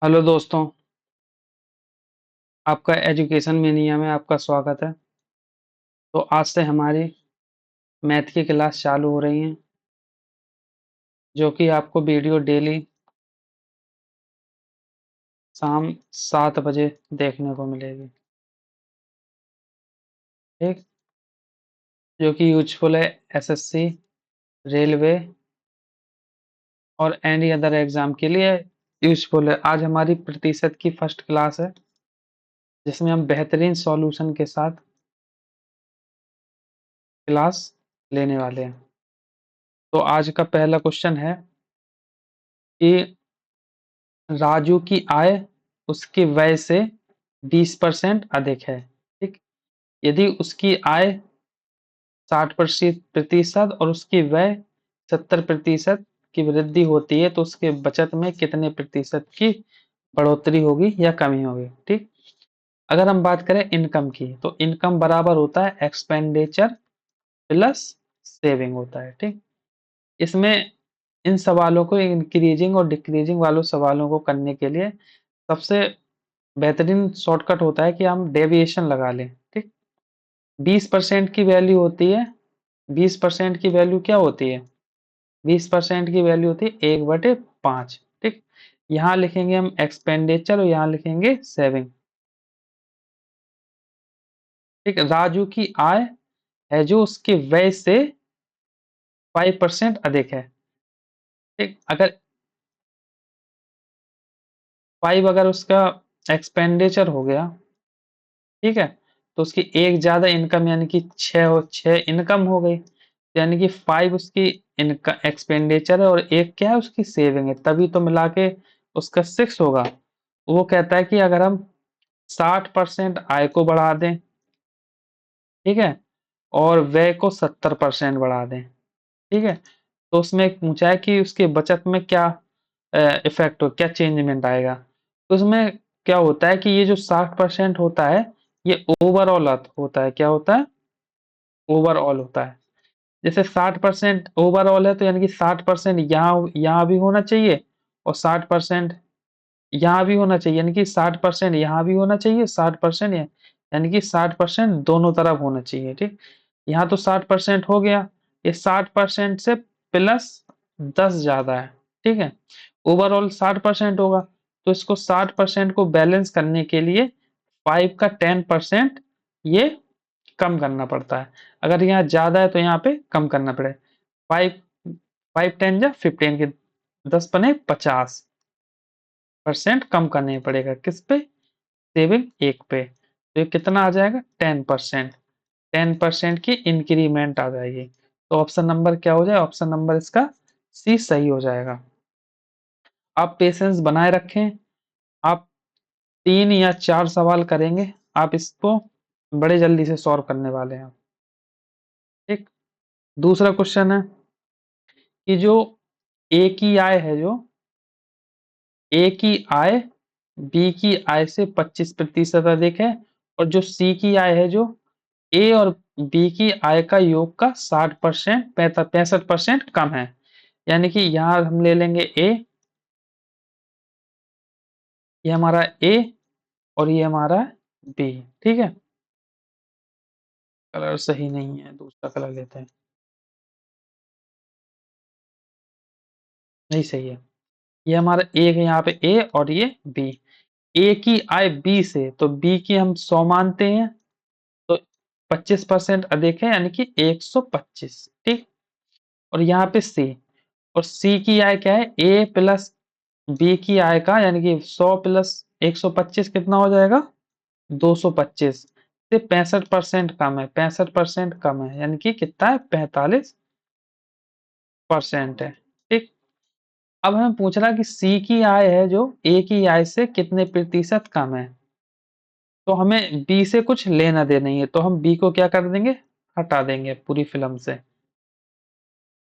Hello दोस्तों, आपका education mania में आपका स्वागत है। तो आज से हमारी मैथ की क्लास चालू हो रही है, जो कि आपको वीडियो डेली शाम 7 बजे देखने को मिलेगी। ठीक, जो कि यूजफुल है एसएससी, रेलवे और एनी अदर एग्जाम के लिए यूजफुल है। आज हमारी प्रतिशत की फर्स्ट क्लास है, जिसमें हम बेहतरीन सॉल्यूशन के साथ क्लास लेने वाले हैं। तो आज का पहला क्वेश्चन है कि राजू की आय उसके व्यय से 20% अधिक है। ठीक, यदि उसकी आय 60% और उसकी व्यय 70% की वृद्धि होती है, तो उसके बचत में कितने प्रतिशत की बढ़ोतरी होगी या कमी होगी। ठीक, अगर हम बात करें इनकम की, तो इनकम बराबर होता है एक्सपेंडिचर प्लस सेविंग होता है। ठीक, इसमें इन सवालों को इंक्रीजिंग और डिक्रीजिंग वालों सवालों को करने के लिए सबसे बेहतरीन शॉर्टकट होता है कि हम डेविएशन लगा लें। ठीक, 20% की वैल्यू होती है, 20% की वैल्यू क्या होती है? 20% की वैल्यू होती है 1/5। ठीक, यहाँ लिखेंगे हम एक्सपेंडिचर और यहाँ लिखेंगे सेविंग। ठीक, राजू की आय है जो उसके व्यय से 5% अधिक है। ठीक, अगर 5 अगर उसका एक्सपेंडिचर हो गया, ठीक है, तो उसकी एक ज्यादा इनकम यानी कि 6 इनकम हो गई, यानी कि 5 उसकी इनकम एक्सपेंडिचर है और एक क्या है उसकी सेविंग है, तभी तो मिला के उसका 6 होगा। वो कहता है कि अगर हम 60% आय को बढ़ा दें, ठीक है, और व्यय को 70% बढ़ा दें, ठीक है, तो उसमें एक पूछा है कि उसके बचत में क्या इफेक्ट हो, क्या चेंजमेंट आएगा। तो उसमें क्या होता है कि ये जो 60% होता है, ये ओवरऑल होता है। क्या होता है? ओवरऑल होता है। जैसे 60% ओवरऑल है, तो यानी कि 60% यहाँ यहाँ भी होना चाहिए और 60% यहाँ भी होना चाहिए, यानी कि 60% यहाँ भी होना चाहिए, 60% यानी कि 60% दोनों तरफ होना चाहिए। ठीक, यहाँ तो 60% हो गया, ये 60% से प्लस 10 ज्यादा है। ठीक है, ओवरऑल 60% होगा, तो इसको 60% को बैलेंस करने के लिए 5 का 10% ये कम करना पड़ता है। अगर यहाँ ज्यादा है तो यहाँ पे कम करना पड़े। 5 5 10 या 15 के 10 बने 50% कम करने पड़ेगा। किस पे? सेविंग 1 पे। तो ये कितना आ जाएगा? 10%। 10% की इंक्रीमेंट आ जाएगी। तो ऑप्शन नंबर क्या हो जाए? ऑप्शन नंबर इसका सी सही हो जाएगा। आप पेशेंस बनाए रखें, आप 3 या 4 सवाल करेंगे, आप इसको बड़े जल्दी से सॉल्व करने वाले हैं। ठीक, दूसरा क्वेश्चन है कि जो ए की आय है, जो ए की आय बी की आय से 25% अधिक है, और जो सी की आय है, जो ए और बी की आय का योग का 60% 65% कम है। यानी कि यहाँ हम ले लेंगे ए, ये हमारा ए और ये हमारा बी। ठीक है, कलर सही नहीं है, दूसरा कलर लेते हैं। नहीं सही है, ये हमारा ए है, यहाँ पे ए और ये बी। ए की आय बी से, तो बी की हम 100 मानते हैं, तो 25% अधिक है, यानी कि 125। ठीक, और यहाँ पे सी, और सी की आय क्या है? ए प्लस बी की आय का, यानी कि 100 प्लस 125 कितना हो जाएगा? 225 से 65% कम है, 65% कम है, यानी कि कितना है? 45% है। ठीक, अब हमें पूछ रहा है कि सी की आय है जो ए की आय से कितने प्रतिशत कम है। तो हमें बी से कुछ लेना देना नहीं है, तो हम बी को क्या कर देंगे? हटा देंगे पूरी फिल्म से।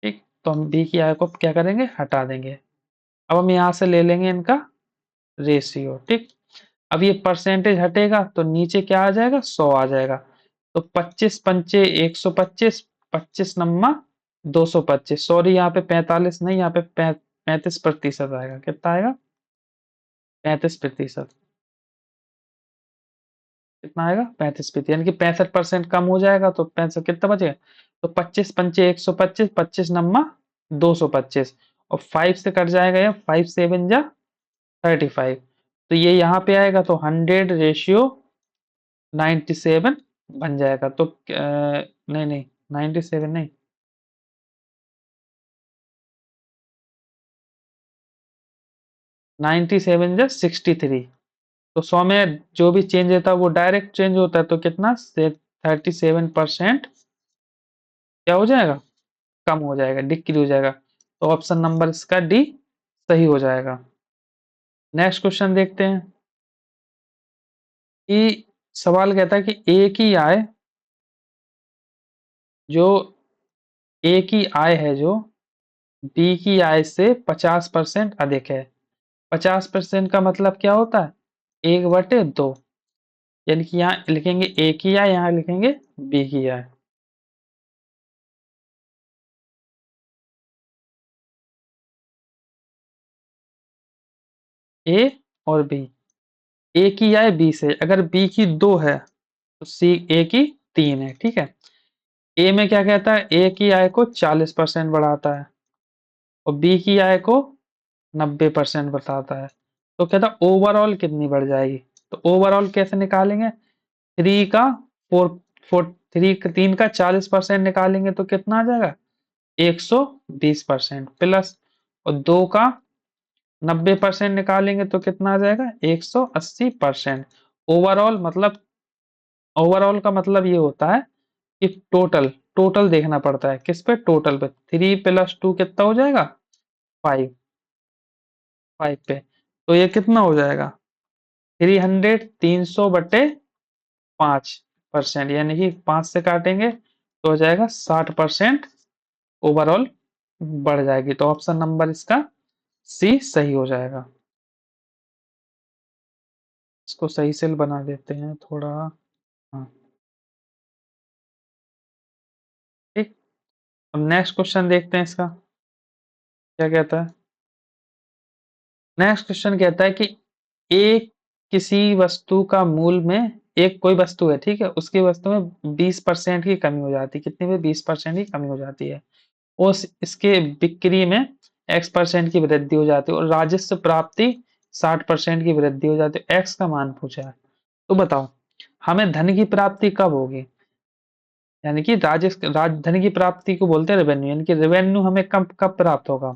ठीक, तो हम बी की आय को क्या करेंगे? हटा देंगे। अब हम यहाँ से ले लेंगे इनका रेशियो। ठीक, अब ये परसेंटेज हटेगा तो नीचे क्या आ जाएगा? 100 आ जाएगा। तो 25 पंचे 125, 25 नम्मा 225, सॉरी यहाँ पे 45 नहीं, यहाँ पे 35% आएगा। कितना आएगा? 35%। कितना आएगा? 35%, यानी कि 65% कम हो जाएगा तो 65 कितना बचेगा? तो 25 पंचे 125, 25 नम्मा 225, और 5 से कट जाएगा, या 5 7 जा 35, तो ये यहाँ पे आएगा तो 100:97 बन जाएगा। तो नहीं नहीं, 97 नहीं, 97 जा 63। तो 100 में जो भी चेंज होता है वो डायरेक्ट चेंज होता है, तो कितना से 37% क्या हो जाएगा? कम हो जाएगा, डिक्री हो जाएगा। तो ऑप्शन नंबर इसका डी सही हो जाएगा। नेक्स्ट क्वेश्चन देखते हैं कि सवाल कहता है कि जो ए की आय है जो बी की आय से 50% अधिक है। 50% का मतलब क्या होता है? 1/2, यानी कि यहाँ लिखेंगे ए की आय, यहाँ लिखेंगे बी की आय। ए और बी, ए की आय बी से, अगर बी की 2 है तो सी ए की 3 है, ठीक है। ए में क्या कहता है? ए की आय को 40% बढ़ाता है, और बी की आय को 90% बताता है। तो कहता ओवरऑल कितनी बढ़ जाएगी? तो ओवरऑल कैसे निकालेंगे? थ्री का फोर फोर थ्री तीन का 40% निकालेंगे तो कितना आ जाएगा? 120% प्लस, और 2 का 90% निकालेंगे तो कितना आ जाएगा? 180%। ओवरऑल मतलब, ओवरऑल का मतलब ये होता है कि टोटल टोटल देखना पड़ता है। किस पे? टोटल पे। 3 + 2 कितना हो जाएगा? 5। 5 पे, तो ये कितना हो जाएगा? 300, 300/5%, यानी कि 5 से काटेंगे तो हो जाएगा 60% ओवरऑल बढ़ जाएगी। तो ऑप्शन नंबर इसका सी सही हो जाएगा। इसको सही से बना देते हैं थोड़ा। हाँ, ठीक। अब नेक्स्ट क्वेश्चन देखते हैं इसका क्या कहता है। नेक्स्ट क्वेश्चन कहता है कि एक किसी वस्तु का मूल में, एक कोई वस्तु है, ठीक है, उसकी वस्तु में 20% की कमी हो जाती है। कितनी में? 20% की कमी हो जाती है। उस इसके बिक्री में X% की वृद्धि हो जाती है, और राजस्व प्राप्ति 60% की वृद्धि हो जाती है। X का मान पूछा है, तो बताओ हमें धन की प्राप्ति कब होगी? यानी कि धन की प्राप्ति को बोलते हैं रेवेन्यू, यानी कि रेवेन्यू हमें कब कब प्राप्त होगा?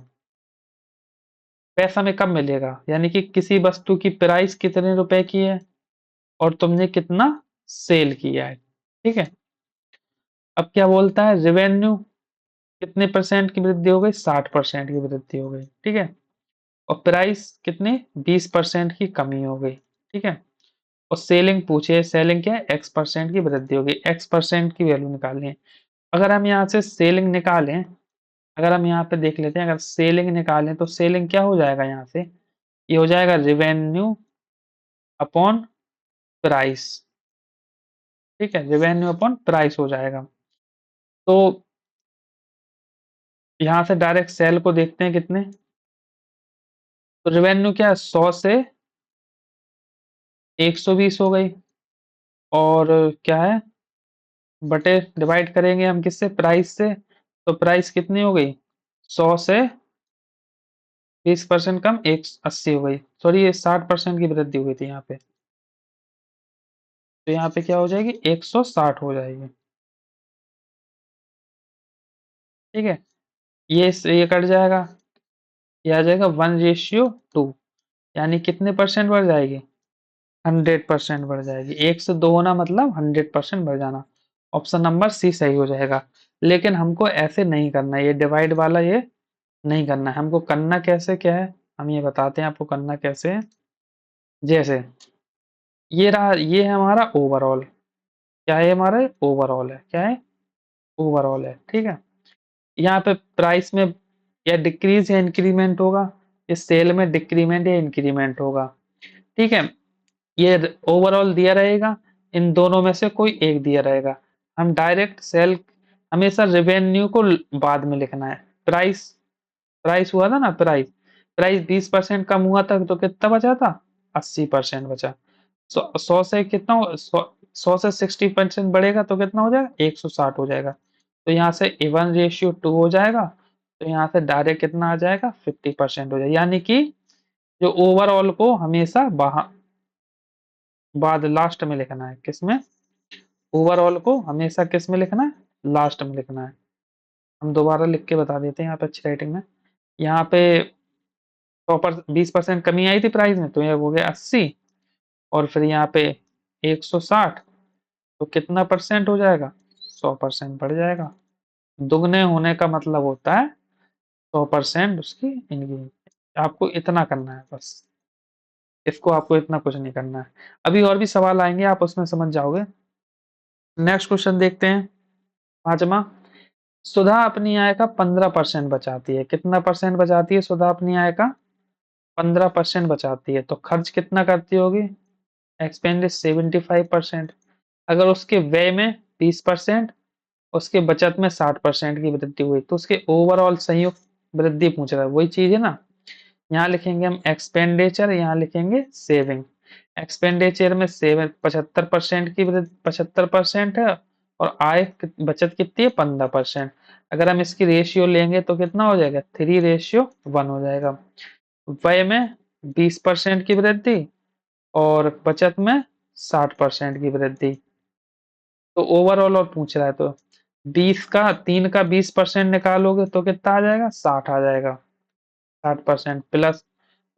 पैसा हमें कब मिलेगा? यानी कि किसी वस्तु की प्राइस कितने रुपए की है और तुमने कितना सेल किया है, ठीक है। अब क्या बोलता है? रेवेन्यू कितने परसेंट की वृद्धि हो गई? 60% की वृद्धि हो गई, ठीक है। और प्राइस कितने? 20% की कमी हो गई, ठीक है। और सेलिंग पूछे, सेलिंग क्या है? X% की वृद्धि हो गई। X% की वैल्यू निकालनी है। अगर हम यहाँ से सेलिंग निकालें, अगर हम यहाँ पे देख लेते हैं, अगर सेलिंग निकालें तो सेलिंग क्या हो जाएगा? यहाँ से ये हो जाएगा रेवेन्यू अपॉन प्राइस, ठीक है। रेवेन्यू अपॉन प्राइस हो जाएगा। तो यहाँ से डायरेक्ट सेल को देखते हैं कितने। तो रेवेन्यू क्या है? 100 से 120 हो गई, और क्या है, बटे डिवाइड करेंगे हम किससे? प्राइस से। तो प्राइस कितनी हो गई? 100 से 20% कम 180 हो गई। सॉरी, ये 60% की वृद्धि हुई थी यहाँ पे, तो यहाँ पे क्या हो जाएगी? 160 हो जाएगी, ठीक है। ये कट जाएगा, ये आ जाएगा 1:2, यानी कितने परसेंट बढ़ जाएगी? 100% बढ़ जाएगी। एक से दो होना मतलब 100% बढ़ जाना। ऑप्शन नंबर सी सही हो जाएगा। लेकिन हमको ऐसे नहीं करना है, ये डिवाइड वाला ये नहीं करना है। हमको करना कैसे क्या है, हम ये बताते हैं आपको करना कैसे है। जैसे ये रहा, ये है हमारा ओवरऑल। क्या है? हमारा ओवरऑल है। क्या है? ओवरऑल है, ठीक है। यहाँ पे प्राइस में या डिक्रीज या इंक्रीमेंट होगा, इस सेल में डिक्रीमेंट या इंक्रीमेंट होगा, ठीक है। ये ओवरऑल दिया रहेगा, इन दोनों में से कोई एक दिया रहेगा। हम डायरेक्ट सेल, हमेशा रेवेन्यू को बाद में लिखना है। प्राइस, प्राइस हुआ था ना, प्राइस प्राइस 20% कम हुआ था तो कितना बचा था? 80% बचा। 100 से कितना 100 से 60% बढ़ेगा तो कितना हो जाएगा 160 हो जाएगा। तो यहाँ से 1:2 हो जाएगा। तो यहाँ से डायरेक्ट कितना आ जाएगा 50% हो जाएगा। यानी कि जो ओवरऑल को हमेशा बाद लास्ट में लिखना है। किसमें? ओवरऑल को हमेशा किस में लिखना है? लास्ट में लिखना है। हम दोबारा लिख के बता देते हैं यहाँ पे अच्छी राइटिंग में। यहाँ पे 20% कमी आई थी प्राइस में, तो ये हो गया 80। और फिर यहाँ पे 160, तो कितना परसेंट हो जाएगा 100% बढ़ जाएगा। दुगने होने का मतलब होता है 100% उसकी इनकी। आपको इतना करना है बस, इसको आपको इतना कुछ नहीं करना है। अभी और भी सवाल आएंगे, आप उसमें समझ जाओगे। नेक्स्ट क्वेश्चन देखते हैं। पांचवा, सुधा अपनी आय का 15% बचाती है। कितना परसेंट बचाती है सुधा अपनी आय का? 15% बचाती है। तो खर्च कितना करती होगी? एक्सपेंडिस 75%। अगर उसके व्यय में 20%, उसके बचत में 60% की वृद्धि हुई, तो उसके ओवरऑल संयुक्त वृद्धि पूछ रहा है। वही चीज है ना, यहाँ लिखेंगे हम एक्सपेंडिचर, यहाँ लिखेंगे सेविंग। एक्सपेंडिचर में 75% की वृद्धि 75% है, और बचत कितनी है 15%। अगर हम इसकी रेशियो लेंगे तो कितना हो जाएगा 3:1 हो जाएगा। व्यय में 20% की वृद्धि और बचत में 60% की वृद्धि। तो ओवरऑल और पूछ रहा है, तो 3 का 20% निकालोगे तो कितना आ जाएगा 60 आ जाएगा। 60% प्लस,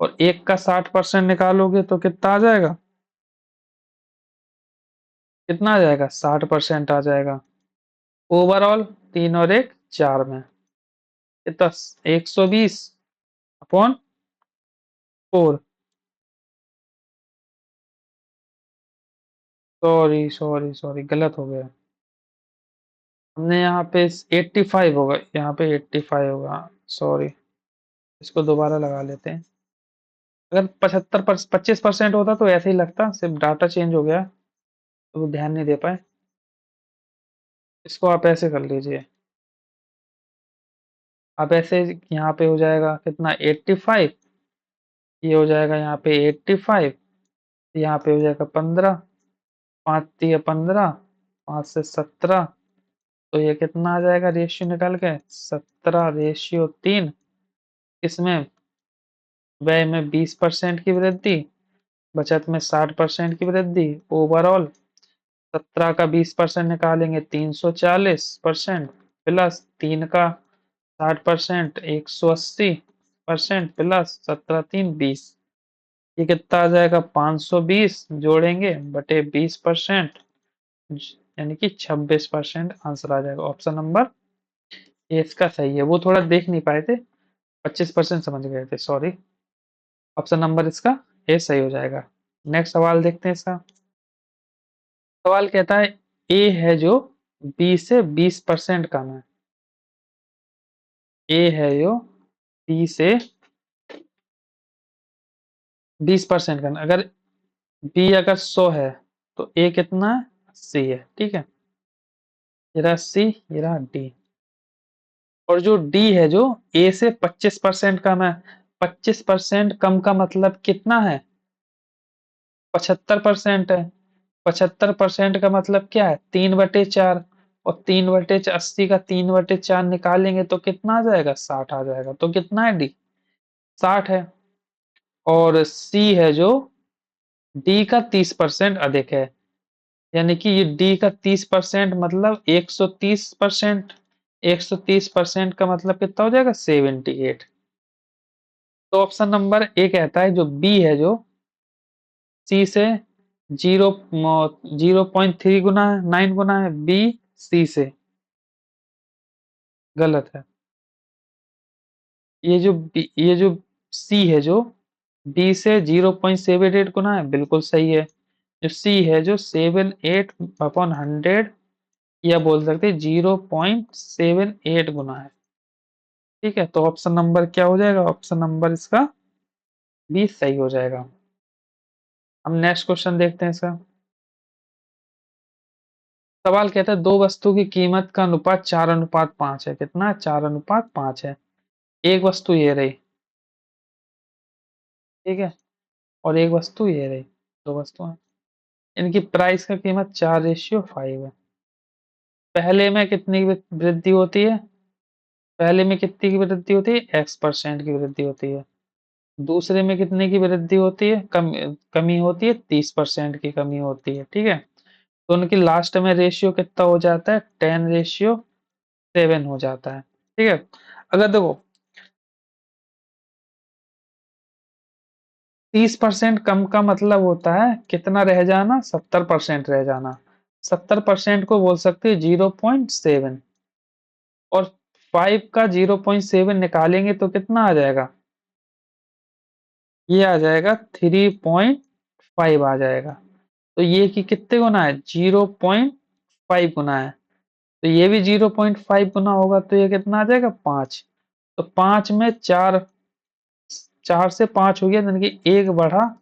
और 1 का 60% निकालोगे तो कितना आ जाएगा? कितना आ जाएगा 60% आ जाएगा। ओवरऑल 3 और 1 4 में कितना 120/4। सॉरी सॉरी सॉरी, गलत हो गया। हमने यहाँ पे 85 होगा, यहाँ पे 85 होगा। सॉरी, इसको दोबारा लगा लेते हैं। अगर 25% होता तो ऐसे ही लगता, सिर्फ डाटा चेंज हो गया तो वो ध्यान नहीं दे पाए। इसको आप ऐसे कर लीजिए। आप ऐसे, यहाँ पे हो जाएगा कितना 85, ये हो जाएगा यहाँ पे 85, यहाँ पे हो जाएगा 15, 5×3 = 15, 5 से 17, तो ये कितना आ जाएगा रेशियो निकल के 17:3। इसमें व्यय में 20% की वृद्धि, बचत में 60% की वृद्धि। ओवरऑल 17 का 20% निकालेंगे 340%, प्लस 3 का 60% 180%, प्लस 17×3 = 20। ये कितना आ जाएगा 520 जोड़ेंगे बटे 20%, यानी कि 26% आंसर आ जाएगा। ऑप्शन नंबर ए इसका सही है। वो थोड़ा देख नहीं पाए थे, 25% समझ गए थे, सॉरी। ऑप्शन नंबर इसका ए सही हो जाएगा। नेक्स्ट सवाल देखते हैं इसका। सवाल कहता है ए है जो बी से 20% कम है। ए है जो बी से 20% कम है। अगर बी अगर 100 है तो ए कितना है 80 है। ठीक है, ये रहा सी, ये रहा डी। और जो डी है जो ए से 25% कम है। 25% कम का मतलब कितना है? 75% है। 75% का मतलब क्या है 3/4। और 3/80 का 3/4 निकालेंगे तो कितना आ जाएगा 60 आ जाएगा। तो कितना है डी 60 है। और सी है जो डी का 30% अधिक है। यानी कि ये डी का 30% मतलब 130%। 130% का मतलब कितना हो जाएगा 78। तो ऑप्शन नंबर ए कहता है जो बी है जो सी से 0.3 गुना है, 9 गुना है। बी सी से गलत है। ये जो सी है जो बी से 0.78 गुना है, बिल्कुल सही है। जो सी है जो 78/100, या बोल सकते हैं 0.78 गुना है। ठीक है, तो ऑप्शन नंबर क्या हो जाएगा? ऑप्शन नंबर इसका बी सही हो जाएगा। हम नेक्स्ट क्वेश्चन देखते हैं इसका। सवाल कहता है दो वस्तु की कीमत का अनुपात 4:5 है। कितना? 4:5 है। एक वस्तु ये रही, ठीक है। और एक वस्तु ये रही, दो वस्तुएं। इनकी प्राइस का कीमत 4:5 है। पहले में कितनी वृद्धि होती है? पहले में कितनी की वृद्धि होती है? x% की वृद्धि होती है। दूसरे में कितने की वृद्धि होती है? कमी होती है, 30% की कमी होती है। ठीक है, तो उनकी लास्ट में रेशियो कितना हो जाता है? 10:7 हो जाता है। ठीक है, अगर देखो 30% कम का मतलब होता है कितना रह जाना? 70% रह जाना। 70% को बोल सकते हैं 0.7, और 5 का 0.7 निकालेंगे तो कितना आ जाएगा? ये आ जाएगा 3.5 आ जाएगा। तो ये कि कितने गुना है? 0.5 गुना है। तो ये भी 0.5 गुना होगा, तो ये कितना आ जाएगा? 5। तो 5 में 4, 4 से 5 हो गया, यानी कि एक बढ़ा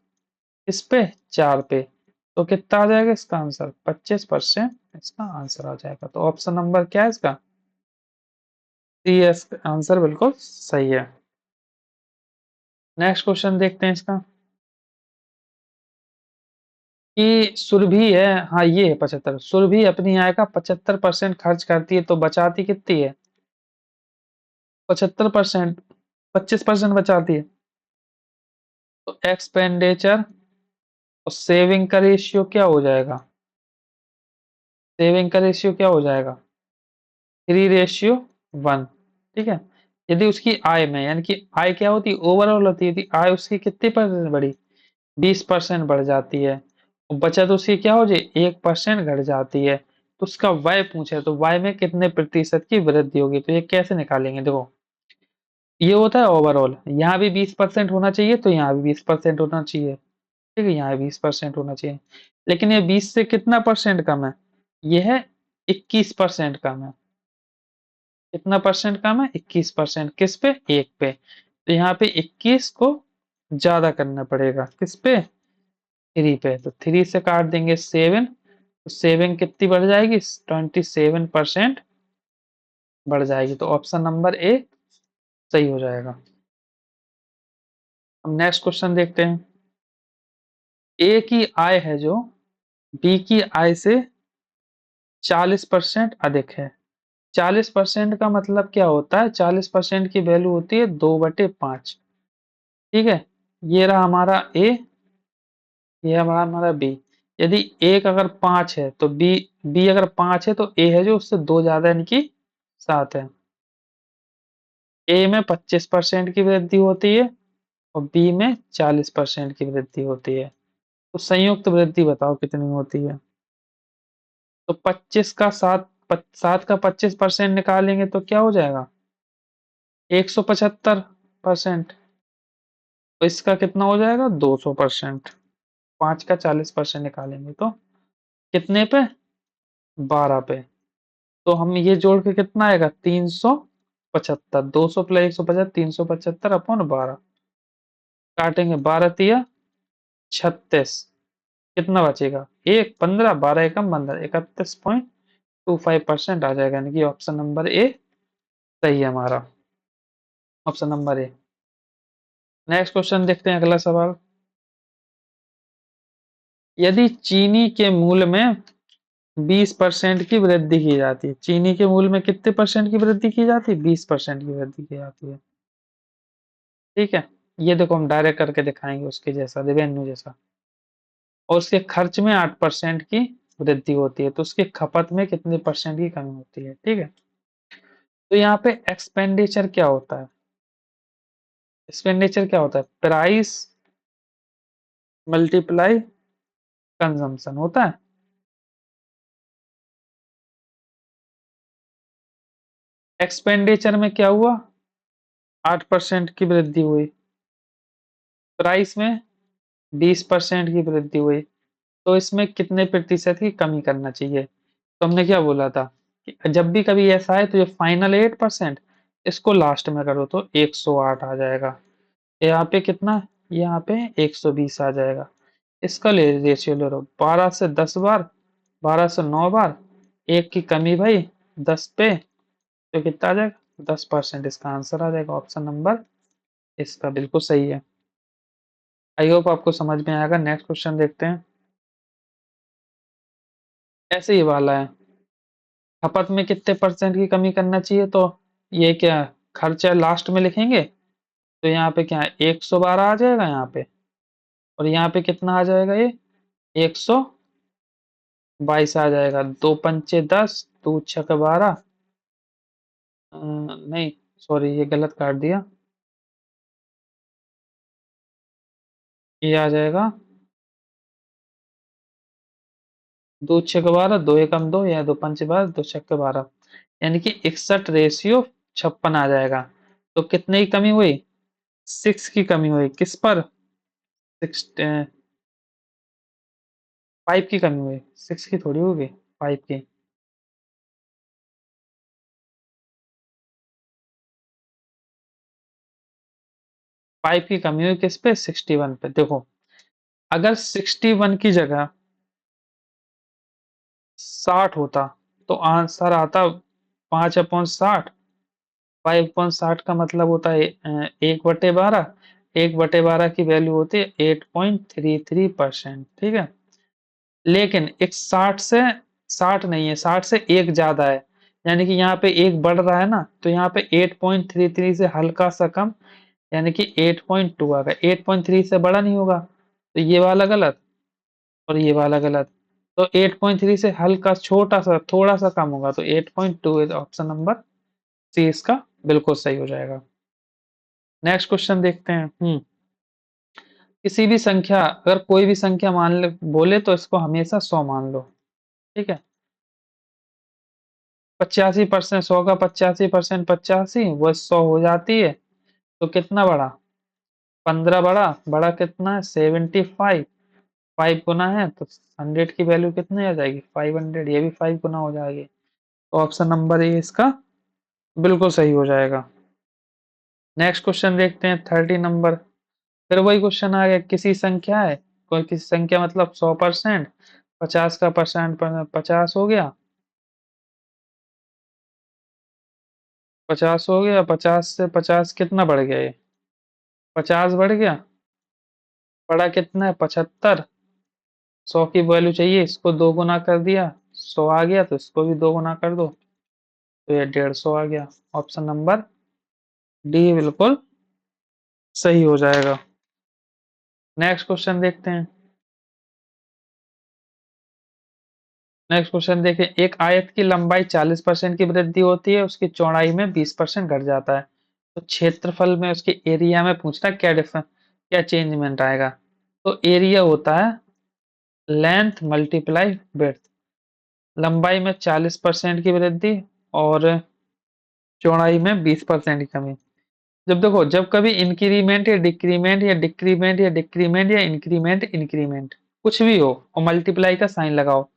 इस पे, 4 पे। तो कितना आ जाएगा इसका आंसर? 25% इसका आंसर आ जाएगा। तो ऑप्शन नंबर क्या है इसका? सी आंसर बिल्कुल सही है। नेक्स्ट क्वेश्चन देखते हैं इसका, कि सुरभि है, हाँ ये है 75, सुरभि अपनी आय का 75% खर्च करती है तो बचाती कितनी है? 75%, 25% बचाती है। तो एक्सपेंडिचर और सेविंग का रेशियो क्या हो जाएगा? सेविंग का रेशियो क्या हो जाएगा? 3:1। ठीक है, यदि उसकी आय में, यानी कि आय क्या होती है? ओवरऑल होती है। यदि आय उसकी कितनी परसेंट बढ़ी? 20% बढ़ जाती है, और बचत उसकी क्या हो जाए? 1% घट जाती है। तो उसका व्यय पूछे तो व्यय में कितने प्रतिशत की वृद्धि होगी? तो ये कैसे निकालेंगे? देखो, ये होता है ओवरऑल, यहाँ भी 20% होना चाहिए, तो यहाँ भी 20% होना चाहिए। ठीक है, यहाँ 20% होना चाहिए, लेकिन ये 20 से कितना परसेंट कम है? ये है 21% कम है। कितना परसेंट कम है? 21%। किस पे? एक पे। तो यहाँ पे 21 को ज्यादा करना पड़ेगा, किस पे? 3 पे। तो 3 से काट देंगे 7, तो 7 कितनी बढ़ जाएगी? 27% बढ़ जाएगी। तो ऑप्शन नंबर ए सही हो जाएगा। अब नेक्स्ट क्वेश्चन देखते हैं। ए की आय है जो बी की आय से 40% अधिक है। 40% का मतलब क्या होता है? 40% की वैल्यू होती है 2/5। ठीक है, ये रहा हमारा ए, ये हमारा हमारा बी। यदि एक अगर 5 है तो बी, बी अगर 5 है तो ए है जो उससे 2 ज्यादा, यानी कि 7 है। ए में 25% की वृद्धि होती है और बी में 40% की वृद्धि होती है। तो संयुक्त वृद्धि बताओ कितनी होती है? तो 25 का 7, 7 का 25% निकालेंगे तो क्या हो जाएगा? 175%। तो इसका कितना हो जाएगा? 200%। 5 का 40% निकालेंगे तो कितने पे? 12 पे। तो हम ये जोड़ के कितना आएगा? 375। 200 प्लस 150, 375/12। काटेंगे 12 तिया 36। कितना बचेगा? एक 15, 12 एकम 15, 31.25% आ जाएगा, यानी कि ऑप्शन नंबर ए सही है हमारा। Option number A. Next question देखते हैं, अगला सवाल। यदि चीनी के मूल्य में 20% की वृद्धि की जाती है, चीनी के मूल्य में कितने परसेंट की वृद्धि की जाती है? 20% की वृद्धि की जाती है। ठीक है, ये देखो हम डायरेक्ट करके दिखाएंगे उसके जैसा, रेवेन्यू जैसा। और उसके खर्च में 8% की वृद्धि होती है, तो उसकी खपत में कितने परसेंट की कमी होती है? ठीक है, तो यहाँ पे एक्सपेंडिचर क्या होता है? एक्सपेंडिचर क्या होता है? प्राइस मल्टीप्लाई कंजम्पशन होता है। एक्सपेंडिचर में क्या हुआ? 8% की वृद्धि हुई। प्राइस में 20% की वृद्धि हुई। तो इसमें कितने प्रतिशत की कमी करना चाहिए? तो हमने क्या बोला था कि जब भी कभी ऐसा है तो ये फाइनल 8%, इसको लास्ट में करो तो 108 आ जाएगा। यहाँ पे कितना? यहाँ पे 120 आ जाएगा। इसका ले रेशियो ले लो, 12 से 10 बार, 12 से 9 बार, एक की कमी भाई 10 पे, तो कितना आ जाएगा? 10%। इसका आंसर आ जाएगा ऑप्शन नंबर, इसका बिल्कुल सही है। आई होप आपको समझ में आएगा। नेक्स्ट क्वेश्चन देखते हैं। ऐसे ही वाला है, खपत में कितने परसेंट की कमी करना चाहिए, तो ये क्या खर्चा लास्ट में लिखेंगे, तो यहाँ पे क्या है 112 आ जाएगा यहाँ पे, और यहाँ पे कितना आ जाएगा ये 122 आ जाएगा। दो पंचे 10, दो छक 12, नहीं सॉरी ये गलत काट दिया, ये आ जाएगा दो छक 12, दो एकम दो, या दो पंच 12, दो छक 12, यानी कि 61 रेशियो 56 आ जाएगा। तो कितने की कमी हुई, 6 की कमी हुई, किस पर, 5 की कमी हुई, 6 की थोड़ी होगी, 5 की। 5 की कमी हुई किस पे, 61 पे। देखो अगर 61 की जगह 60 होता तो आंसर आता 5/60। 5/60 का मतलब होता है 1/12। 1/12 की वैल्यू होती है 8.33%। ठीक है, लेकिन एक 60 से, 60 नहीं है, 60 से एक ज्यादा है, यानी कि यहाँ पे एक बढ़ रहा है ना, तो यहाँ पे 8.33 से हल्का सा कम, यानी कि 8.2 आ गया। 8.3 से बड़ा नहीं होगा, तो ये वाला गलत और ये वाला गलत। तो 8.3 से हल्का छोटा सा थोड़ा सा कम होगा, तो 8.2 इज ऑप्शन नंबर सी इसका बिल्कुल सही हो जाएगा। नेक्स्ट क्वेश्चन देखते हैं। किसी भी संख्या, अगर कोई भी संख्या मान ले बोले तो इसको हमेशा 100 मान लो। ठीक है, 85%, 100 का 85%, 85 वो 100 हो जाती है, तो कितना बड़ा, 15 बड़ा, बड़ा कितना है 75, 5 गुना है तो 100 की वैल्यू कितनी आ जाएगी 500, ये भी 5 गुना हो जाएगी। तो ऑप्शन नंबर ए इसका बिल्कुल सही हो जाएगा। नेक्स्ट क्वेश्चन देखते हैं 30 नंबर। फिर वही क्वेश्चन आ गया, किसी संख्या है, कोई किसी संख्या मतलब 100%, 50 का परसेंट 50 हो गया, 50 हो गया, 50 से 50 कितना बढ़ गया ये, 50 बढ़ गया, बड़ा कितना है 75, 100 की वैल्यू चाहिए, इसको दो गुना कर दिया, 100 आ गया, तो इसको भी दो गुना कर दो, तो ये 150 आ गया। ऑप्शन नंबर डी बिल्कुल सही हो जाएगा। नेक्स्ट क्वेश्चन देखते हैं। नेक्स्ट क्वेश्चन देखें, एक आयत की लंबाई 40% की वृद्धि होती है, उसकी चौड़ाई में 20% घट जाता है, तो क्षेत्रफल में उसके एरिया में पूछना क्या डिफरेंस, क्या चेंजमेंट आएगा। तो एरिया होता है लेंथ मल्टीप्लाई विड्थ, लंबाई में 40% की वृद्धि और चौड़ाई में 20% की कमी। जब देखो जब कभी इंक्रीमेंट या डिक्रीमेंट या डिक्रीमेंट या डिक्रीमेंट या इंक्रीमेंट इंक्रीमेंट कुछ भी हो और मल्टीप्लाई का साइन लगाओ,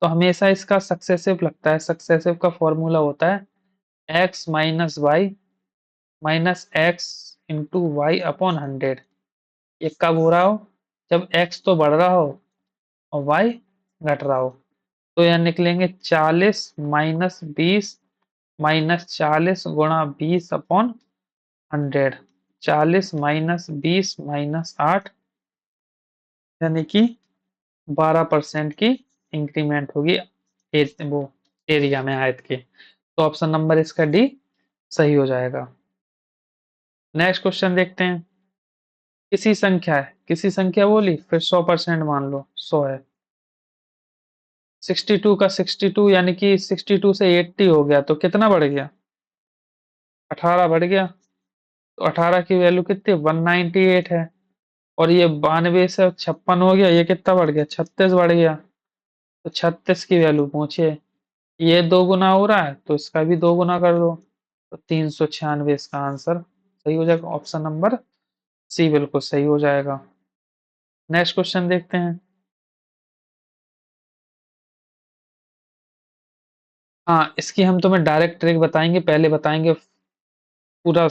तो हमेशा इसका सक्सेसिव लगता है। सक्सेसिव का फॉर्मूला होता है x minus y minus x into y upon 100। ये कब हो रहा हो, जब एक्स तो बढ़ रहा हो और वाई घट रहा हो। तो यह निकलेंगे 40 - 20 -40 गुणा 20 अपॉन 100। 40 - 20 - 8, यानी कि 12% की इंक्रीमेंट होगी वो एरिया में आयत के। तो ऑप्शन नंबर इसका डी सही हो जाएगा। नेक्स्ट क्वेश्चन देखते हैं। किसी संख्या है, किसी संख्या बोली फिर 100% मान लो 100 है, 62 का 62 यानी कि 62 से 80 हो गया, तो कितना बढ़ गया 18 बढ़ गया। तो 18 की वैल्यू कितनी 198 है, और ये 92 से 56 हो गया, ये कितना बढ़ गया 36 बढ़ गया। तो 36 की वैल्यू पूछिए, ये दो गुना हो रहा है तो इसका भी दो गुना कर दो, तो 396 इसका आंसर सही हो जाएगा। ऑप्शन नंबर सी बिल्कुल सही हो जाएगा। नेक्स्ट क्वेश्चन देखते हैं। हाँ इसकी हम तुम्हें डायरेक्ट ट्रिक बताएंगे, पहले बताएंगे पूरा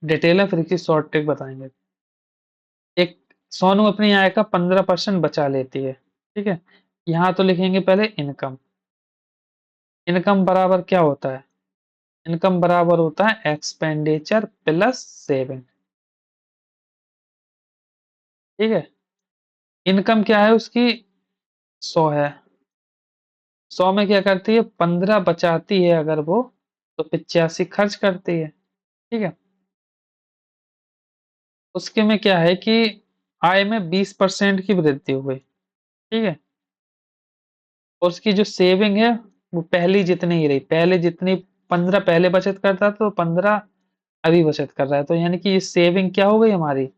डिटेल है, फिर इसकी शॉर्ट ट्रिक बताएंगे। एक सोनू अपनी आय का 15% बचा लेती है। ठीक है, यहाँ तो लिखेंगे पहले इनकम। इनकम बराबर क्या होता है, इनकम बराबर होता है एक्सपेंडिचर प्लस सेविंग। ठीक है। इनकम क्या है उसकी, 100 है। 100 में क्या करती है, 15 बचाती है अगर वो, तो 85 खर्च करती है। ठीक है। उसके में क्या है कि आय में 20% की वृद्धि हो गई। ठीक है। और उसकी जो सेविंग है वो पहली जितनी ही रही, पहले जितनी 15 पहले बचत करता था तो 15 अभी बचत कर रहा है, तो यानी कि ये सेविंग क्या हो गई हमारी,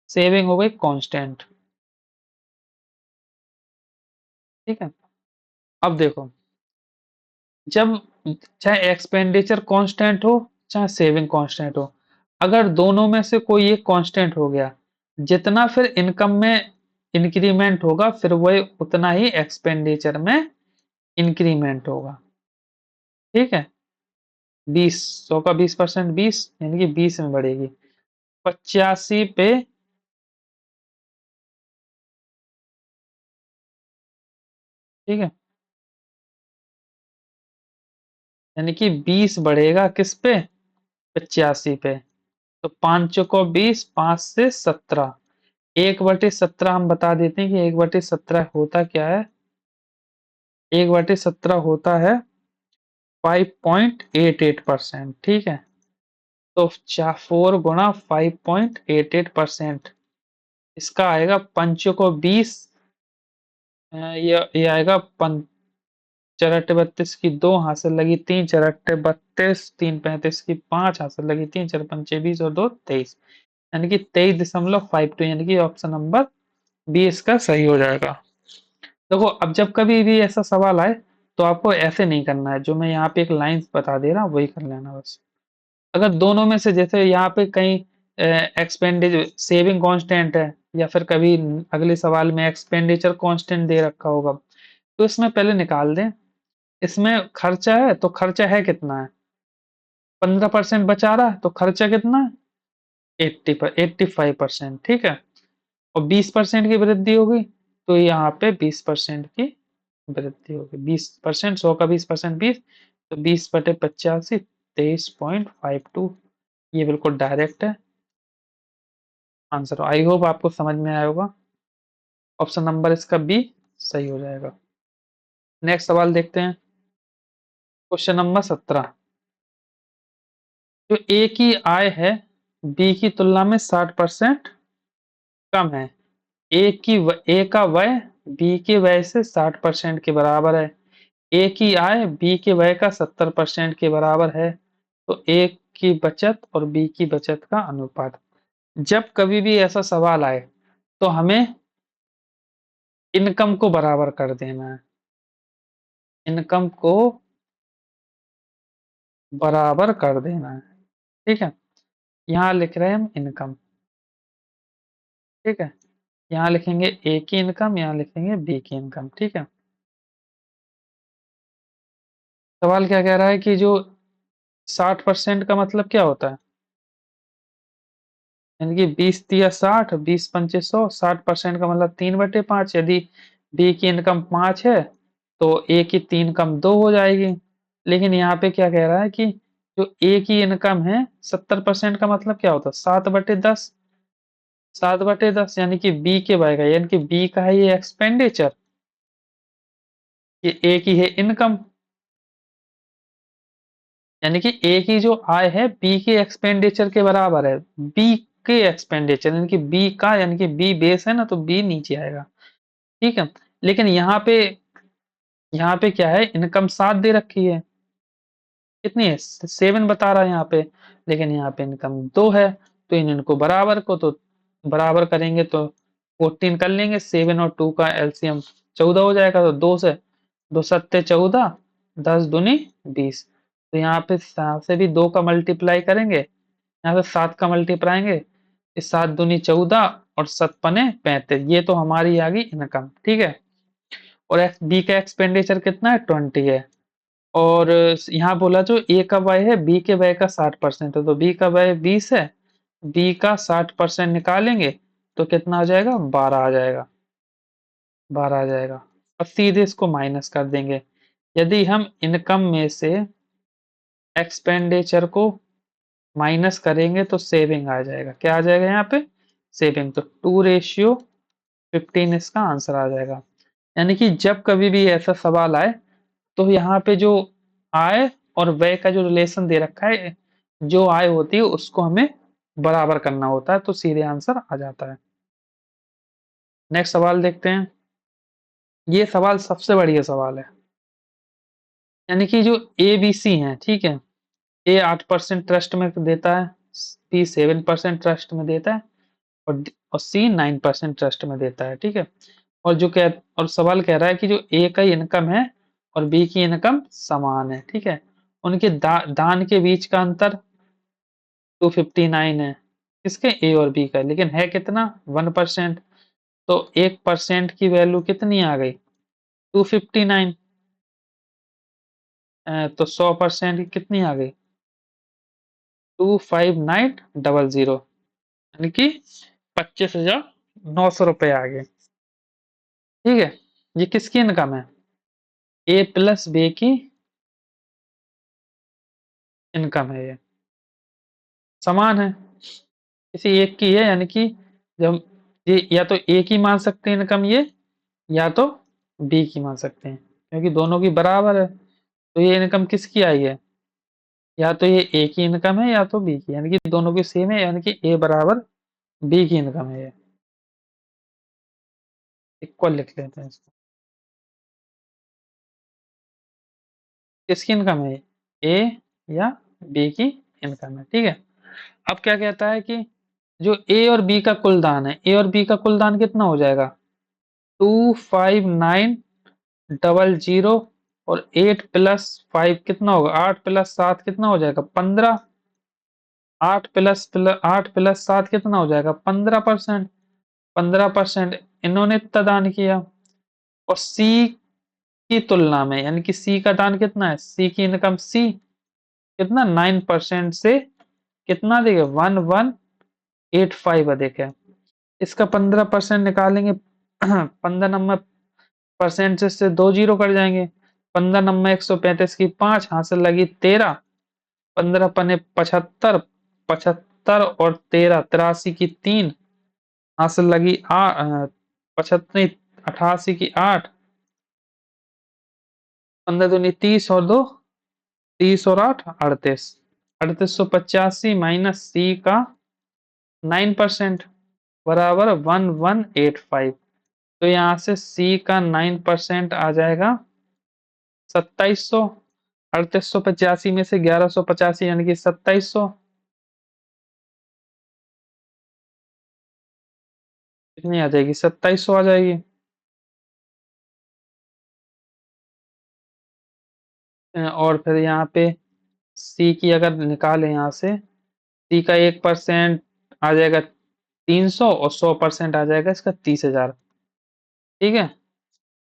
सेविंग हो गई कांस्टेंट। ठीक है। अब देखो, जब चाहे एक्सपेंडिचर कांस्टेंट हो चाहे सेविंग कांस्टेंट हो, अगर दोनों में से कोई एक कांस्टेंट हो गया, जितना फिर इनकम में इंक्रीमेंट होगा फिर वही उतना ही एक्सपेंडिचर में इंक्रीमेंट होगा। ठीक है। 20, 100 का 20%, 20 यानी कि 20 में बढ़ेगी। 85 पे, ठीक है, यानी कि 20 बढ़ेगा किस पे, 85 पे। तो 5 को 20, 5 से 17, 1/17 हम बता देते हैं कि 1/17 होता क्या है, 1/17 होता है 5.88%। ठीक है। तो 4 गुणा 5.88%, इसका आएगा, पंचों को 20, ये आएगा, चार अट्टे 32 की 2, हाथ से लगी 3, 4 अट्टे 32, 3 35 की 5, हाथ से लगी 3, 4 पंचे 20 और 2 23, यानी कि 23.52, यानी कि ऑप्शन नंबर बी इसका सही हो जाएगा। देखो, अब जब कभी भी ऐसा सवाल आए तो आपको ऐसे नहीं करना है, जो मैं यहाँ पे एक लाइन बता दे रहा हूँ वही कर लेना बस। अगर दोनों में से जैसे यहाँ पे कहीं एक्सपेंडिचर सेविंग कांस्टेंट है, या फिर कभी अगले सवाल में एक्सपेंडिचर कांस्टेंट दे रखा होगा, तो इसमें पहले निकाल दें। इसमें खर्चा है तो खर्चा है कितना है, 15% बचा रहा है तो खर्चा कितना है, 85%। ठीक है। और 20% की वृद्धि होगी, तो यहाँ पे 20% की वृद्धि होगी। 20%, 100 का 20%, 20, तो 20/85, 23.52। ये बिल्कुल डायरेक्ट है आंसर। आई होप आपको समझ में आया होगा। ऑप्शन नंबर इसका बी सही हो जाएगा। नेक्स्ट सवाल देखते हैं। Question number 17। जो ए की आय है बी की तुलना में 60% कम है। ए का व्यय बी के व्यय से 60% के बराबर है। ए की आय बी के व्यय का 70% के बराबर है। तो ए की बचत और बी की बचत का अनुपात। जब कभी भी ऐसा सवाल आए तो हमें इनकम को बराबर कर देना है। इनकम को बराबर कर देना है। ठीक है। यहाँ लिख रहे हैं हम इनकम। ठीक है। यहाँ लिखेंगे ए की इनकम, यहाँ लिखेंगे बी की इनकम। ठीक है। सवाल क्या कह रहा है कि जो 60% का मतलब क्या होता है, यानी कि 20 × 60, 20 × 5 = 100, 60% का मतलब 3/5। यदि बी की इनकम 5 है तो ए की 3 कम 2 हो जाएगी। लेकिन यहाँ पे क्या कह रहा है कि जो ए की इनकम है 70% का मतलब क्या होता है, 7/10। 7/10 यानी कि बी के बनेगा, यानी कि बी का है ये एक्सपेंडिचर, ये ए की है इनकम। यानी कि ए की जो आय है बी के एक्सपेंडिचर के बराबर है। बी के एक्सपेंडिचर यानी कि बी का, यानी कि बी बेस है ना, तो बी नीचे आएगा। ठीक है। लेकिन यहाँ पे क्या है, इनकम 7 दे रखी है, कितनी है, 7 बता रहा है यहाँ पे, लेकिन यहाँ पे इनकम 2 है। तो इनको बराबर को तो बराबर करेंगे तो 14 कर लेंगे, 7 और 2 का एलसीएम 14 हो जाएगा। तो 2 से 2 × 7 = 14, 10 दूनी 20। तो यहाँ पे से भी 2 का मल्टीप्लाई करेंगे, यहाँ पे 7 का मल्टीप्लाई आएंगे, 7 दूनी 14 और 7 × 5 = 35। ये तो हमारी आ गई इनकम। ठीक है। और बी का एक्सपेंडिचर कितना है, 20 है। और यहाँ बोला जो ए का व्यय है बी के व्यय का 60% है, तो बी का व्यय 20 है, बी का 60% निकालेंगे तो कितना आ जाएगा, 12 आ जाएगा। 12 आ जाएगा। अब सीधे इसको माइनस कर देंगे। यदि हम इनकम में से एक्सपेंडिचर को माइनस करेंगे तो सेविंग आ जाएगा। क्या आ जाएगा यहाँ पे, सेविंग, तो 2:15 इसका आंसर आ जाएगा। यानी कि जब कभी भी ऐसा सवाल आए तो यहाँ पे जो आय और व्यय का जो रिलेशन दे रखा है, जो आय होती है उसको हमें बराबर करना होता है, तो सीधे आंसर आ जाता है। नेक्स्ट सवाल देखते हैं। ये सवाल सबसे बढ़िया सवाल है। यानी कि जो ए बी सी है, ठीक है, ए 8% ट्रस्ट में देता है, बी 7% ट्रस्ट में देता है, और सी 9% ट्रस्ट में देता है, ठीक है। और जो कह और सवाल कह रहा है कि जो ए का इनकम है और बी की इनकम समान है, ठीक है। उनके दान के बीच का अंतर 259 है, किसके, ए और बी का, लेकिन है कितना, 1%। तो 1% की वैल्यू कितनी आ गई, 259। तो 100% की कितनी आ गई, 25900, यानी कि 25,900 रुपये आ गए, ठीक है। ये किसकी इनकम है, ए प्लस बी की इनकम है, ये समान है, किसी एक की है, यानी कि जब ये या तो ए की मान सकते हैं इनकम ये, या तो बी की मान सकते हैं, क्योंकि दोनों की बराबर है। तो ये इनकम किसकी आई है, या तो ये ए की इनकम है या तो बी की, यानी कि दोनों की सेम है, यानी कि ए बराबर बी की इनकम है, ये इक्वल लिख लेते हैं इसको। किसकी इनकम है, ए या बी की इनकम है, ठीक है। अब क्या कहता है कि जो ए और बी का कुल दान है, ए और बी का कुल दान कितना हो जाएगा, 25900, और 8+5 कितना होगा, 8+7 कितना हो जाएगा, 15। 8+7 कितना हो जाएगा, 15%। 15% इन्होंने इतना दान किया, और सी की तुलना में, यानी कि सी का दान कितना है, सी की इनकम, सी कितना, 9% से कितना देगा, 1185 अधिक है। इसका 15% निकालेंगे, 15 नंबर परसेंट से दो जीरो कट जाएंगे, 15 नंबर 135 की 5, हासिल लगी 13, 15 पने 75, 75 और 13 83 की 3, हासिल लगी 75, 88 की 8, 15 दूनी 30 और 2, 30 और 8 38, 3885 माइनस सी का 9% बराबर 1185। तो यहाँ से सी का 9% आ जाएगा 2700। 3885 में से 1185 यानी कि 2700, कितनी आ जाएगी, 2700 आ जाएगी। और फिर यहाँ पे सी की अगर निकालें, यहाँ से सी का 1% आ जाएगा 300, और 100% आ जाएगा इसका 30,000, ठीक है।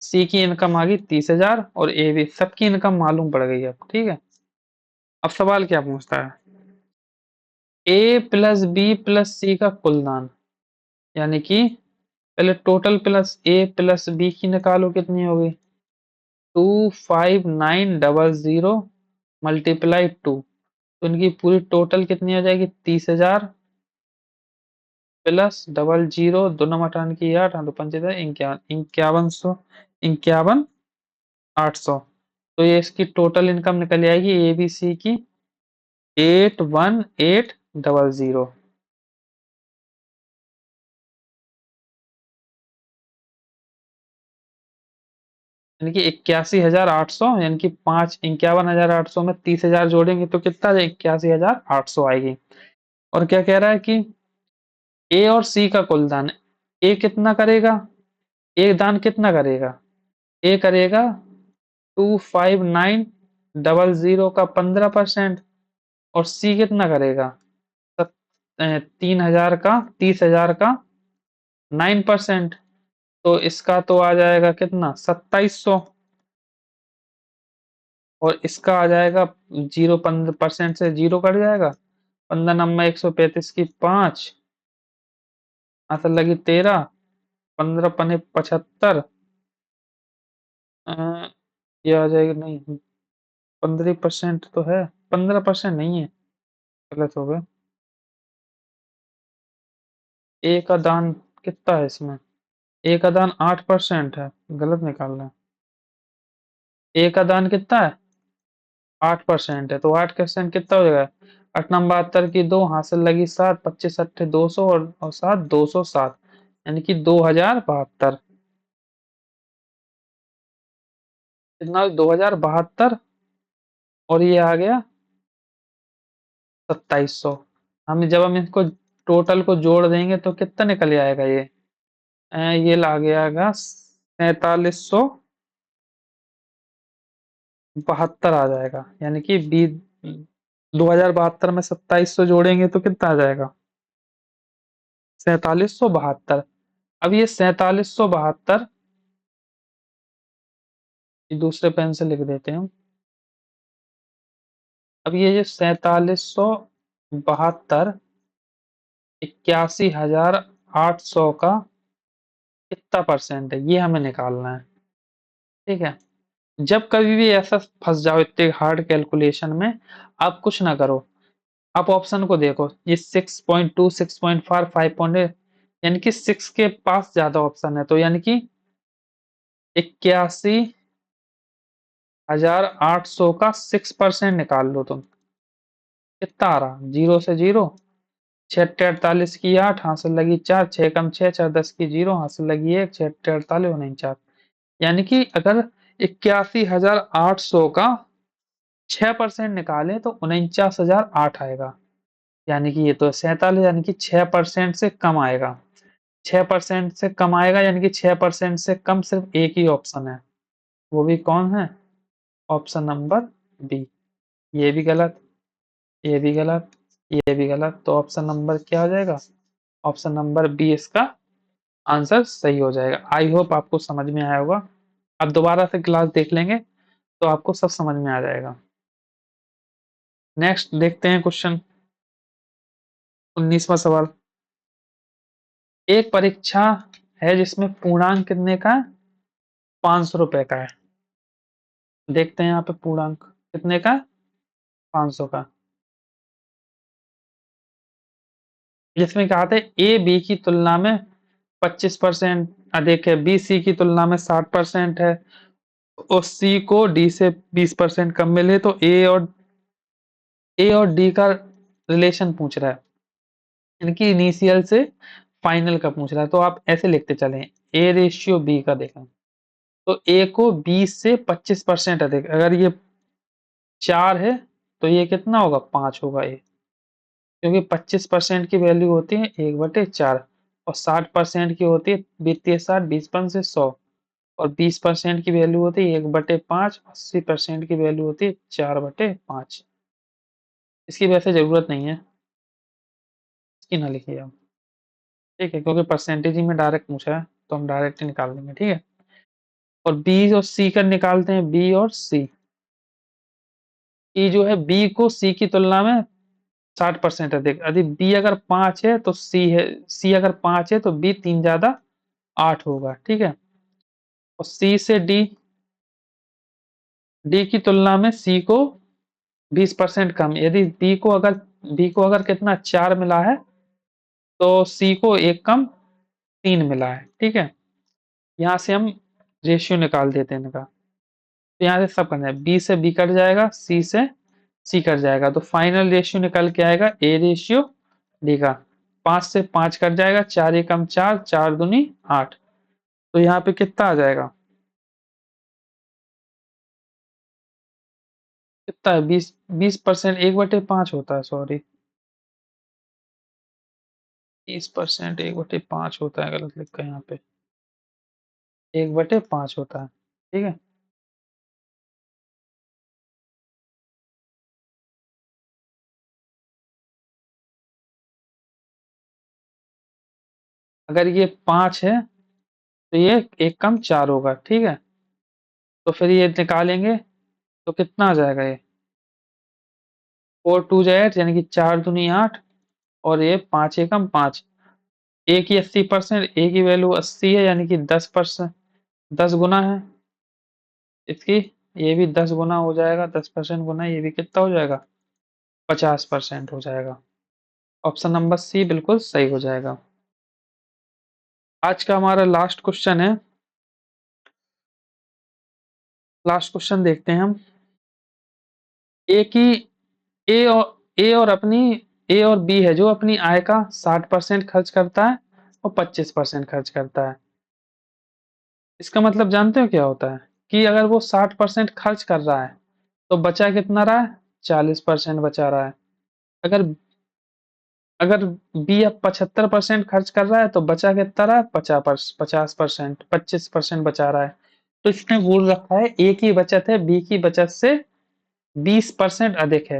सी की इनकम आ गई 30,000, और ए भी, सबकी इनकम मालूम पड़ गई अब, ठीक है। अब सवाल क्या पूछता है, ए प्लस बी प्लस सी का कुल दान, यानी कि पहले टोटल प्लस ए प्लस बी की निकालो, कितनी होगी, 25900 मल्टीप्लाई 2, तो इनकी पूरी टोटल कितनी हो जाएगी, 30,000 प्लस 00, दो नंबर अठारह की 8, हाँ तो 75, 5100, 51,800। तो ये इसकी टोटल इनकम निकल आएगी ए बी सी की 81800, यानी कि 81,800, यानी कि 51,800 में 30,000 जोड़ेंगे तो कितना, 81,800 आएगी। और क्या कह रहा है कि ए और सी का कुल दान, ए कितना करेगा, ए दान कितना करेगा, ए करेगा 25900 का 15%, और सी कितना करेगा, 3,000 का, 30,000 का 9%। तो इसका तो आ जाएगा कितना, 2700, और इसका आ जाएगा जीरो, 15% से जीरो कट जाएगा, 15 नंबर 135 की 5, असल लगी 13, 15 पने 75, ये आ जाएगा, नहीं 15% तो है, 15% नहीं है, गलत हो गया। ए का दान कितना है इसमें? ए का दान 8% है, गलत निकाल रहे हैं। ए का दान कितना है? 8% है, तो 8% कितना हो जाएगा? 8 9 72 की 2, हासिल लगी 7, 25 8 200 और 7 207, यानी कि 2072। कितना? 2072। और ये आ गया 2700। जब हम इसको टोटल को जोड़ देंगे तो कितना निकल आएगा ये? ये ला गया 4772 आ जाएगा, यानी कि 2072 में 2700 जोड़ेंगे तो कितना आ जाएगा? 4772। अब ये 4772 दूसरे पेन से लिख देते हैं हम। अब ये जो 4772 81,800 का कितना परसेंट है, ये हमें निकालना है। ठीक है। जब कभी भी ऐसा फंस जाओ इतने हार्ड कैलकुलेशन में, आप कुछ ना करो, आप ऑप्शन को देखो, ये 6.2 6.4 5.8, यानी कि 6 के पास ज्यादा ऑप्शन है, तो यानी कि 81,800 का 6% निकाल लो तुम। कितना आ रहा? जीरो से जीरो, 6 की 8, हासिल लगी 4, 6 कम 6 4 10 की 0, हासिल लगी 1, 6 48 49। यानी कि अगर 81,800 का 6% निकाले तो 49,008 आएगा। यानी कि ये तो 47, यानी कि 6% से कम आएगा। 6% से कम आएगा, यानी कि 6% से कम सिर्फ एक ही ऑप्शन है, वो भी कौन है? Option number B. ये भी गलत, ये भी गलत, ये भी गलत, तो ऑप्शन नंबर क्या हो जाएगा? ऑप्शन नंबर बी इसका आंसर सही हो जाएगा। आई होप आपको समझ में आया होगा। अब दोबारा से क्लास देख लेंगे तो आपको सब समझ में आ जाएगा। नेक्स्ट देखते हैं क्वेश्चन 19वां सवाल। एक परीक्षा है जिसमें पूर्णांक कितने का है? 500 रुपए का है। देखते हैं यहाँ पे पूर्णांक कितने का है? 500 का। जिसमें कहा था ए बी की तुलना में 25% अधिक है, बी सी की तुलना में 60% है, और सी को डी से 20% कम मिले, तो ए और डी का रिलेशन पूछ रहा है, इनकी इनिशियल से फाइनल का पूछ रहा है। तो आप ऐसे लिखते चलें, ए रेशियो बी का देखें, तो ए को 20 से 25% अधिक, अगर ये 4 है तो ये कितना होगा? 5 होगा ए, क्योंकि 25% की वैल्यू होती है 1/4, और 60% की होती है वित्तीय 60, 20 से 100, और 20% की वैल्यू होती है 1/5, 80% की वैल्यू होती है 4/5। इसकी वैसे जरूरत नहीं है, इसकी ना लिखिए आप। ठीक है, क्योंकि परसेंटेज ही में डायरेक्ट पूछा है तो हम डायरेक्ट ही निकाल देंगे। ठीक है, और बी और सी का निकालते हैं, बी और सी। ई जो है बी को सी की तुलना में 60% अधिक, यदि बी अगर 5 है तो सी है, सी अगर 5 है तो बी 3 ज्यादा 8 होगा। ठीक है, और सी से डी, डी की तुलना में सी को 20% कम, यदि बी को अगर कितना 4 मिला है तो सी को एक कम 3 मिला है। ठीक है, यहाँ से हम रेशियो निकाल देते हैं इनका, तो यहाँ से सब करना है, बी से बी कट जाएगा, सी से सी कट जाएगा, तो फाइनल रेशियो निकल के आएगा ए रेशियो डी का। 5 से 5 कट जाएगा, 4 एकम 4, 4 दूनी 8, तो यहाँ पे कितना आ जाएगा? कितना है? 20% 1/5 होता है, सॉरी, 20% 1/5 होता है, गलत लिखा है यहाँ पे, 1/5 होता है। ठीक है, अगर ये 5 है तो ये एक कम 4 होगा। ठीक है, तो फिर ये निकालेंगे तो कितना आ जाएगा? ये 4 2 जा 8, यानी कि 4 दूनी 8, और ये 5 एकम 5, ए की 80%, ए की वैल्यू 80 है, यानी कि 10%, 10 गुना है इसकी, ये भी 10 गुना हो जाएगा, 10% गुना, ये भी कितना हो जाएगा? 50% हो जाएगा। ऑप्शन नंबर सी बिल्कुल सही हो जाएगा। आज का हमारा लास्ट क्वेश्चन है। लास्ट क्वेश्चन देखते हैं हम। ए की ए और अपनी ए और बी है जो अपनी आय का 60% खर्च करता है और 25% खर्च करता है। इसका मतलब जानते हो क्या होता है? कि अगर वो 60% खर्च कर रहा है तो बचा कितना रहा है? 40% बचा रहा है। अगर अगर बी अब 75% खर्च कर रहा है तो बचा कितना रहा है? 50%, 25% बचा रहा है। तो इसने बोल रखा है ए की बचत है बी की बचत से 20% अधिक है।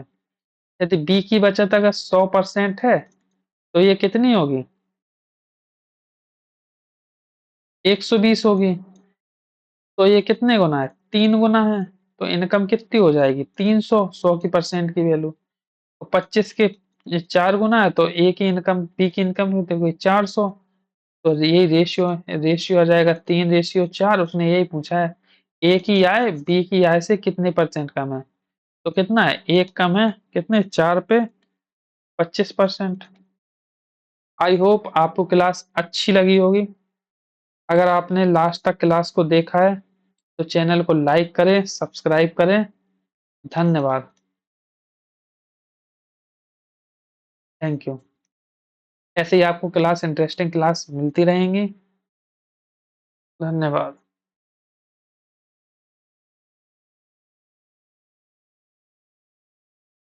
यदि बी की बचत अगर 100% है तो ये कितनी होगी? 120 होगी। तो ये कितने गुना है? 3 गुना है। तो इनकम कितनी हो जाएगी? 300। 100 की परसेंट की वैल्यू। तो 25 के ये 4 गुना है तो ए की इनकम बी की इनकम कितनी हुई? 400। तो यही रेशियो आ जाएगा 3:4। उसने यही पूछा है ए की आय बी की आय से कितने परसेंट कम है। तो कितना है? एक कम है कितने? 4 पे 25%। आई होप आपको क्लास अच्छी लगी होगी। अगर आपने लास्ट तक क्लास को देखा है तो चैनल को लाइक करें, सब्सक्राइब करें। धन्यवाद। Thank you. ऐसे ही आपको क्लास इंटरेस्टिंग क्लास मिलती रहेंगी। धन्यवाद।